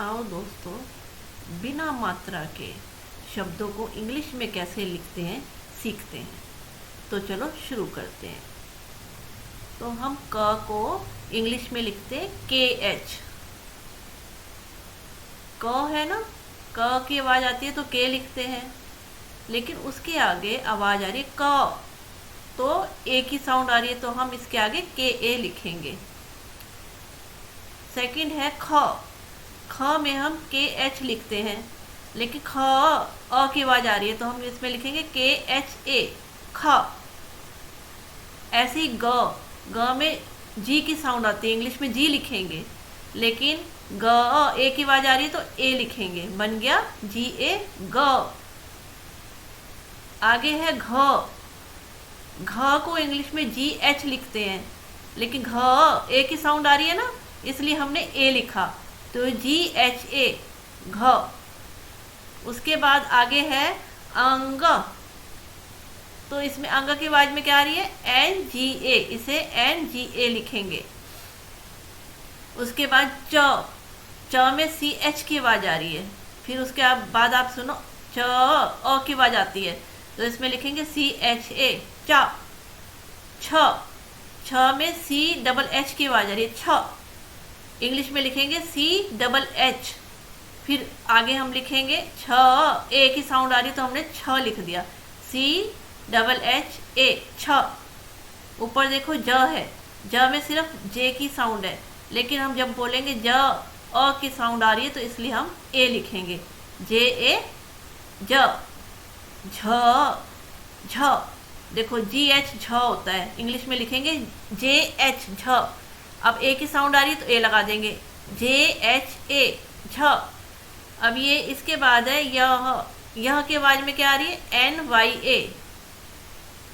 आओ दोस्तों, बिना मात्रा के शब्दों को इंग्लिश में कैसे लिखते हैं सीखते हैं। तो चलो शुरू करते हैं। तो हम क को इंग्लिश में लिखते हैं KH। क है ना, क की आवाज़ आती है तो के लिखते हैं, लेकिन उसके आगे आवाज़ आ रही है क, तो ए की साउंड आ रही है तो हम इसके आगे KA लिखेंगे। सेकंड है ख। ख में हम KH लिखते हैं, लेकिन ख अ की आवाज़ आ रही है तो हम इसमें लिखेंगे KHA ख। ऐसे ही ग में जी की साउंड आती है, इंग्लिश में जी लिखेंगे, लेकिन ग ए की आवाज़ आ रही है तो ए लिखेंगे, बन गया GA ग। आगे है घ। घ को इंग्लिश में GH लिखते हैं, लेकिन घ ए की साउंड आ रही है ना, इसलिए हमने ए लिखा, तो GHA घ। उसके बाद आगे है अंग। तो इसमें अंग की आवाज में क्या आ रही है NGA, इसे NGA लिखेंगे। उसके बाद च में CH की आवाज आ रही है, फिर उसके बाद आप सुनो च अ की आवाज आती है तो इसमें लिखेंगे CHA चा। छ में CH की आवाज आ रही है छ, इंग्लिश में लिखेंगे CH। फिर आगे हम लिखेंगे छ, ए की साउंड आ रही तो हमने छ लिख दिया, CHHA छ। ऊपर देखो ज है, ज में सिर्फ जे की साउंड है, लेकिन हम जब बोलेंगे ज अ की साउंड आ रही है तो इसलिए हम ए लिखेंगे, JA ज। झ देखो GH झ होता है, इंग्लिश में लिखेंगे JH झ। अब ए की साउंड आ रही है तो ए लगा देंगे, JHA झ। अब ये इसके बाद है यह की आवाज में क्या आ रही है NYA।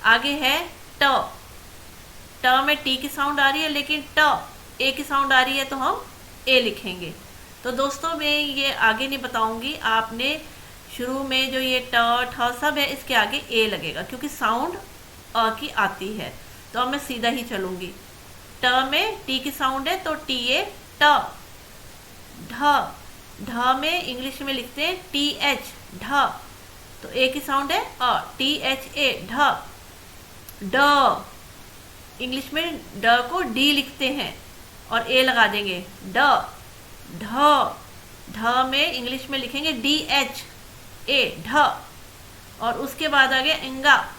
आगे है ट में टी की साउंड आ रही है, लेकिन ए की साउंड आ रही है तो हम ए लिखेंगे। तो दोस्तों मैं ये आगे नहीं बताऊंगी, आपने शुरू में जो ये ठ सब है इसके आगे ए लगेगा, क्योंकि साउंड अ की आती है। तो अब मैं सीधा ही चलूंगी। ट में टी की साउंड है तो TA ट। ढ में इंग्लिश में लिखते हैं TH ढ, तो ए की साउंड है अ, THA ढ। ड इंग्लिश में ड को डी लिखते हैं और ए लगा देंगे, ड। ढ में इंग्लिश में लिखेंगे DH ए ढ। और उसके बाद आ गया इंगा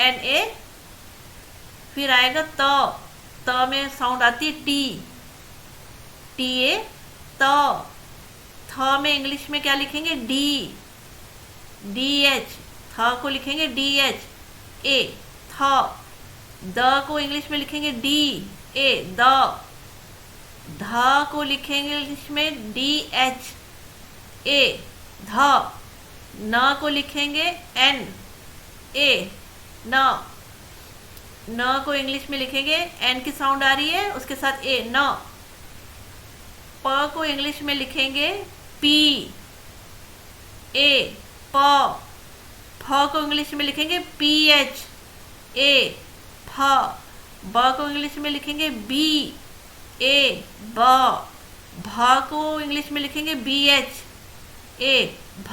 NA। फिर आएगा त में साउंड आती है टी, TA त। थ में इंग्लिश में क्या लिखेंगे DH, थ को लिखेंगे DH ए थ। द को इंग्लिश में लिखेंगे DA द। ध को लिखेंगे इंग्लिश में DH ए ध। न को लिखेंगे NA न। न को इंग्लिश में लिखेंगे N की साउंड आ रही है उसके साथ ए न। प को इंग्लिश में लिखेंगे PA प। फ को इंग्लिश में लिखेंगे PH ए फ। ब को इंग्लिश में लिखेंगे BA ब। भ को इंग्लिश में लिखेंगे BH ए भ।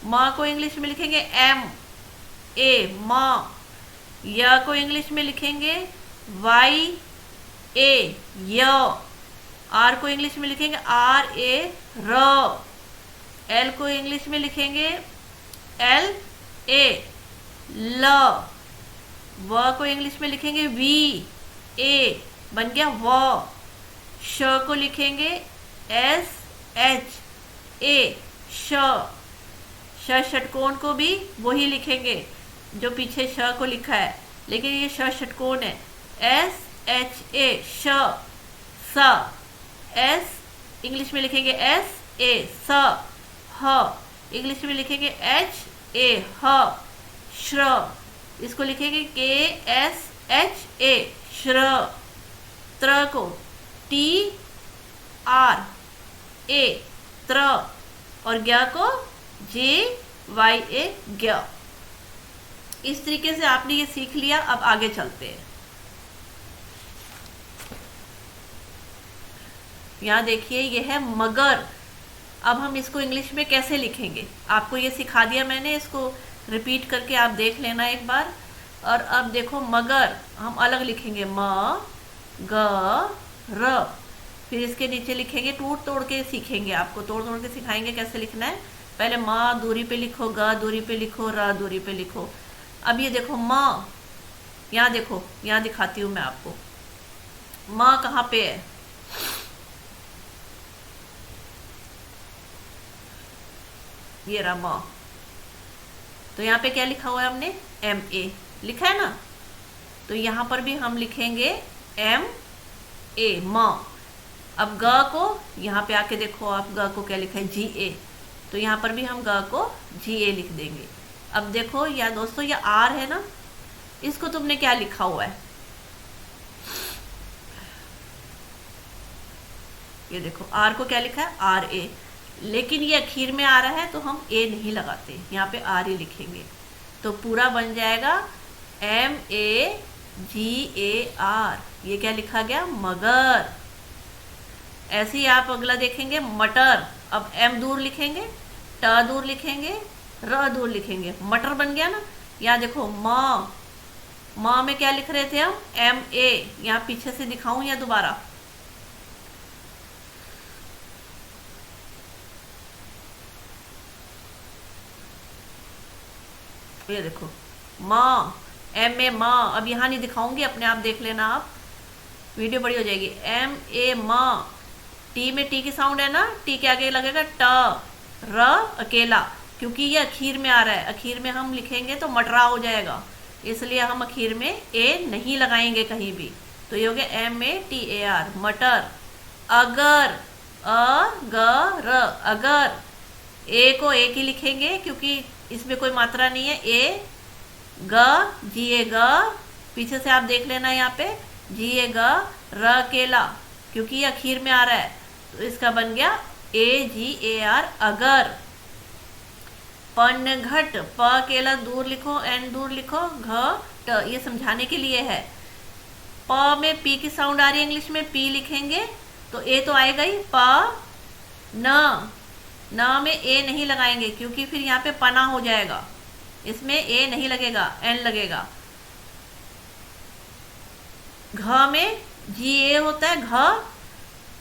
म को इंग्लिश में लिखेंगे MA म। य को इंग्लिश में लिखेंगे YA य। आर को इंग्लिश में लिखेंगे RA र। एल को इंग्लिश में लिखेंगे LA ल। व को इंग्लिश में लिखेंगे VA, बन गया व। श को लिखेंगे SHA श। षटकोण को भी वही लिखेंगे जो पीछे श को लिखा है, लेकिन ये षटकोण है, SHA श। स S इंग्लिश में लिखेंगे SA स। ह इंग्लिश में लिखेंगे HA ह। श्र इसको लिखेंगे KSHA श्र। त्र को TRA त्र, और ज्ञ को JYA ज्ञ। इस तरीके से आपने ये सीख लिया। अब आगे चलते हैं। यहाँ देखिए ये है मगर। अब हम इसको इंग्लिश में कैसे लिखेंगे, आपको ये सिखा दिया मैंने, इसको रिपीट करके आप देख लेना एक बार। और अब देखो मगर हम अलग लिखेंगे, म ग र, फिर इसके नीचे लिखेंगे, टूट तोड़ के सीखेंगे, आपको तोड़ तोड़ के सिखाएंगे कैसे लिखना है। पहले म दूरी पे लिखो, ग दूरी पे लिखो, र दूरी पे लिखो। अब ये देखो म, यहाँ देखो, यहाँ दिखाती हूँ मैं आपको, म कहाँ पे है, ये रहा म। तो यहाँ पे क्या लिखा हुआ है हमने, MA लिखा है ना, तो यहाँ पर भी हम लिखेंगे MA म। अब ग को यहाँ पे आके देखो आप, ग को क्या लिखा है, GA, तो यहाँ पर भी हम ग को GA लिख देंगे। अब देखो या दोस्तों, ये R है ना, इसको तुमने क्या लिखा हुआ है, ये देखो R को क्या लिखा है, RA, लेकिन ये आखिर में आ रहा है तो हम A नहीं लगाते, यहाँ पे R ही लिखेंगे, तो पूरा बन जाएगा MAGAR। ये क्या लिखा गया, मगर। ऐसे ही आप अगला देखेंगे, मटर। अब M दूर लिखेंगे, ट दूर लिखेंगे, र दूर लिखेंगे, मटर बन गया ना। यहाँ देखो म में क्या लिख रहे थे हम, MA, यहाँ पीछे से दिखाऊं या दोबारा, ये देखो माँ, MA माँ। अब यहाँ नहीं दिखाऊंगी, अपने आप देख लेना, आप वीडियो बड़ी हो जाएगी। MA माँ, टी में टी की साउंड है ना, टी के आगे लगेगा ट, र अकेला, क्योंकि ये आखिर में आ रहा है, आखिर में हम लिखेंगे तो मटरा हो जाएगा, इसलिए हम आखिर में ए नहीं लगाएंगे कहीं भी। तो ये हो गया MATAR, मटर। अगर, अगर, अगर, ए को एक ही लिखेंगे क्योंकि इसमें कोई मात्रा नहीं है, ए ग GA ग, पीछे से आप देख लेना यहाँ पे, GA ग, र अकेला, क्योंकि ये आखिर में आ रहा है, तो इसका बन गया AGAR, अगर। पनघट, प अकेला दूर लिखो, एन दूर लिखो, घ ट, ये समझाने के लिए है। प में पी की साउंड आ रही है, इंग्लिश में पी लिखेंगे तो ए तो आएगा ही, प न में ए नहीं लगाएंगे क्योंकि फिर यहाँ पे पना हो जाएगा, इसमें ए नहीं लगेगा, एन लगेगा। घ में GA होता है, घ,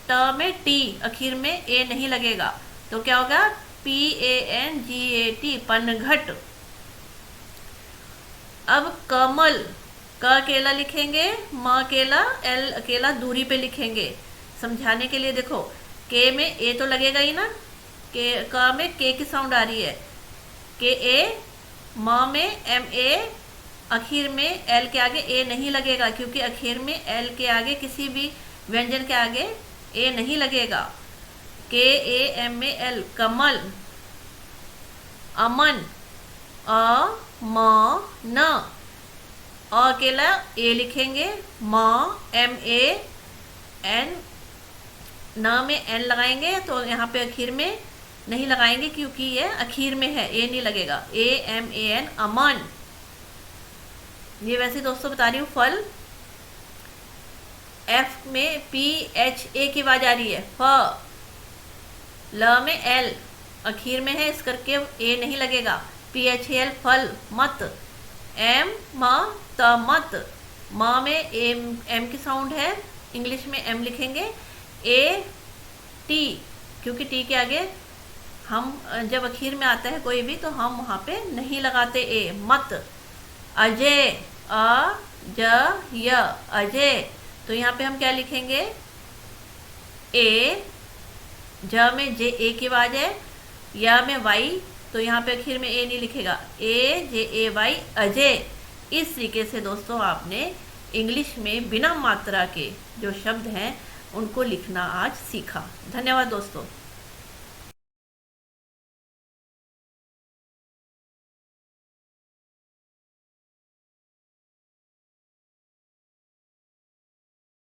ट में टी, आखिर में ए नहीं लगेगा, तो क्या होगा, PANGAT, पनघट। अब कमल, क अकेला लिखेंगे, म अकेला, L अकेला दूरी पे लिखेंगे, समझाने के लिए देखो, के में ए तो लगेगा ही ना, क में के की साउंड आ रही है, KA, म में MA, आखिर में L के आगे ए नहीं लगेगा क्योंकि आखिर में L के आगे किसी भी व्यंजन के आगे ए नहीं लगेगा। KAMAL, कमल। अमन, म न, अकेला ए लिखेंगे, म MA N, न में N लगाएंगे तो यहाँ पे आखिर में नहीं लगाएंगे क्योंकि ये आखिर में है, ए नहीं लगेगा, AMAN, अमन। ये वैसे दोस्तों बता रही हूँ, फल। F में PHA की आवाज आ रही है, फ। ल में L आखिर में है, इस करके ए नहीं लगेगा, PHAL, फल। मत, M म त, मत। म में M की साउंड है, इंग्लिश में M लिखेंगे, AT, क्योंकि टी के आगे हम जब आखिर में आता है कोई भी तो हम वहाँ पे नहीं लगाते ए, मत। अजय, य, अजय, तो यहाँ पे हम क्या लिखेंगे, ए, ज में JA की आवाज है, या में Y, तो यहाँ पे आखिर में ए नहीं लिखेगा, AJAY, अजय। इस तरीके से दोस्तों आपने इंग्लिश में बिना मात्रा के जो शब्द हैं उनको लिखना आज सीखा। धन्यवाद दोस्तों।